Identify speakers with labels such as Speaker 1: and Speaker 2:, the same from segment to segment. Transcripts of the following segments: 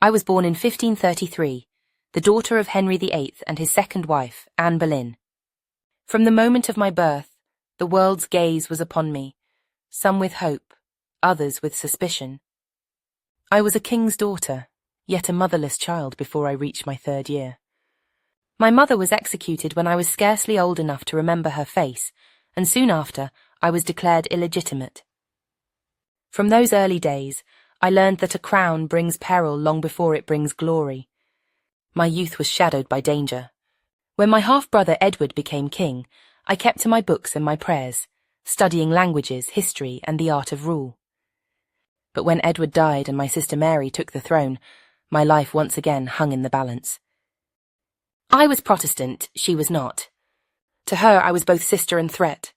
Speaker 1: I was born in 1533, the daughter of Henry VIII and his second wife, Anne Boleyn. From the moment of my birth, the world's gaze was upon me, some with hope, others with suspicion. I was a king's daughter, yet a motherless child before I reached my 3rd year. My mother was executed when I was scarcely old enough to remember her face, and soon after I was declared illegitimate. From those early days, I learned that a crown brings peril long before it brings glory. My youth was shadowed by danger. When my half-brother Edward became king, I kept to my books and my prayers, studying languages, history, and the art of rule. But when Edward died and my sister Mary took the throne, my life once again hung in the balance. I was Protestant, she was not. To her I was both sister and threat.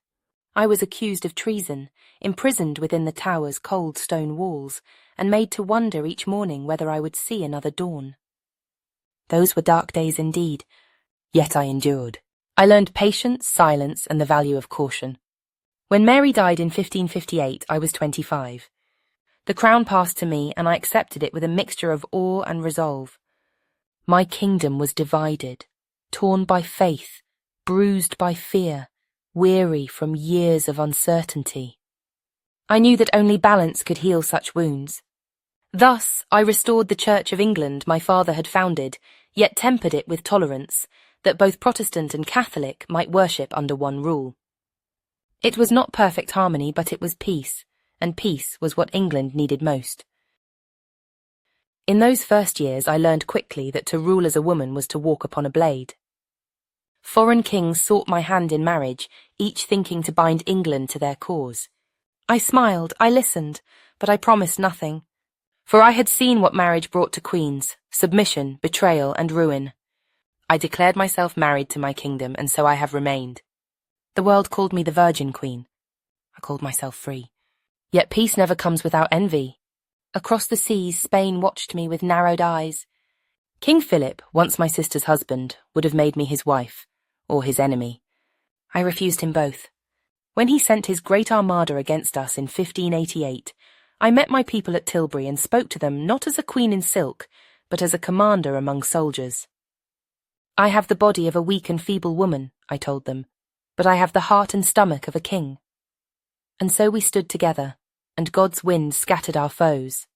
Speaker 1: I was accused of treason, imprisoned within the tower's cold stone walls, and made to wonder each morning whether I would see another dawn. Those were dark days indeed, yet I endured. I learned patience, silence, and the value of caution. When Mary died in 1558, I was 25. The crown passed to me, and I accepted it with a mixture of awe and resolve. My kingdom was divided, torn by faith, bruised by fear, weary from years of uncertainty. I knew that only balance could heal such wounds. Thus, I restored the Church of England my father had founded, yet tempered it with tolerance, that both Protestant and Catholic might worship under one rule. It was not perfect harmony, but it was peace, and peace was what England needed most. In those first years I learned quickly that to rule as a woman was to walk upon a blade. Foreign kings sought my hand in marriage, each thinking to bind England to their cause. I smiled, I listened, but I promised nothing. For I had seen what marriage brought to queens: submission, betrayal, and ruin. I declared myself married to my kingdom, and so I have remained. The world called me the Virgin Queen. I called myself free. Yet peace never comes without envy. Across the seas, Spain watched me with narrowed eyes. King Philip, once my sister's husband, would have made me his wife, or his enemy. I refused him both. When he sent his great armada against us in 1588, I met my people at Tilbury and spoke to them not as a queen in silk, but as a commander among soldiers. I have the body of a weak and feeble woman, I told them, but I have the heart and stomach of a king. And so we stood together, and God's wind scattered our foes.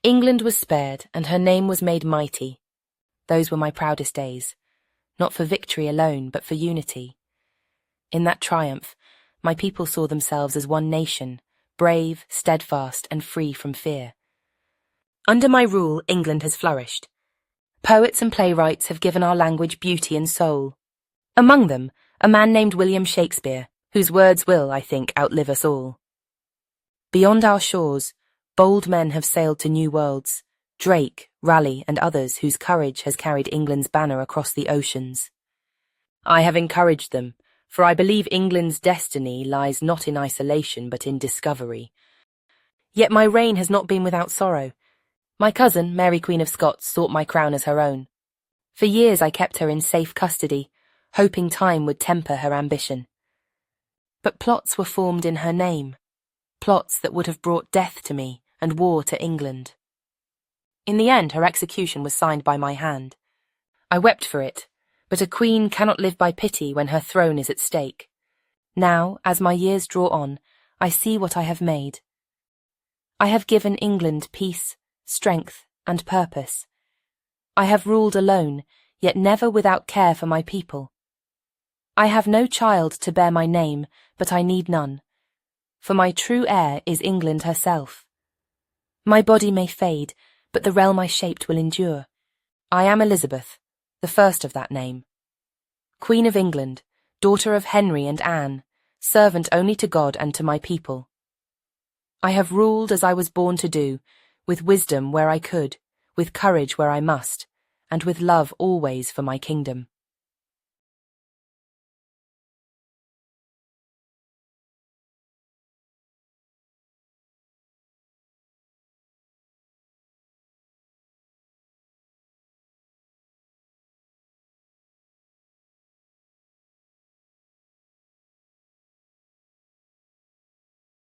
Speaker 1: England was spared, and her name was made mighty. Those were my proudest days, not for victory alone, but for unity. In that triumph, my people saw themselves as one nation, brave, steadfast, and free from fear. Under my rule, England has flourished. Poets and playwrights have given our language beauty and soul. Among them, a man named William Shakespeare, whose words will, I think, outlive us all. Beyond our shores, bold men have sailed to new worlds: Drake, Raleigh, and others whose courage has carried England's banner across the oceans. I have encouraged them, for I believe England's destiny lies not in isolation but in discovery. Yet my reign has not been without sorrow. My cousin, Mary Queen of Scots, sought my crown as her own. For years I kept her in safe custody, hoping time would temper her ambition. But plots were formed in her name, plots that would have brought death to me and war to England. In the end, her execution was signed by my hand. I wept for it, but a queen cannot live by pity when her throne is at stake. Now, as my years draw on, I see what I have made. I have given England peace, strength, and purpose. I have ruled alone, yet never without care for my people. I have no child to bear my name, but I need none, for my true heir is England herself. My body may fade, but the realm I shaped will endure. I am Elizabeth, the first of that name. Queen of England, daughter of Henry and Anne, servant only to God and to my people. I have ruled as I was born to do, with wisdom where I could, with courage where I must, and with love always for my kingdom.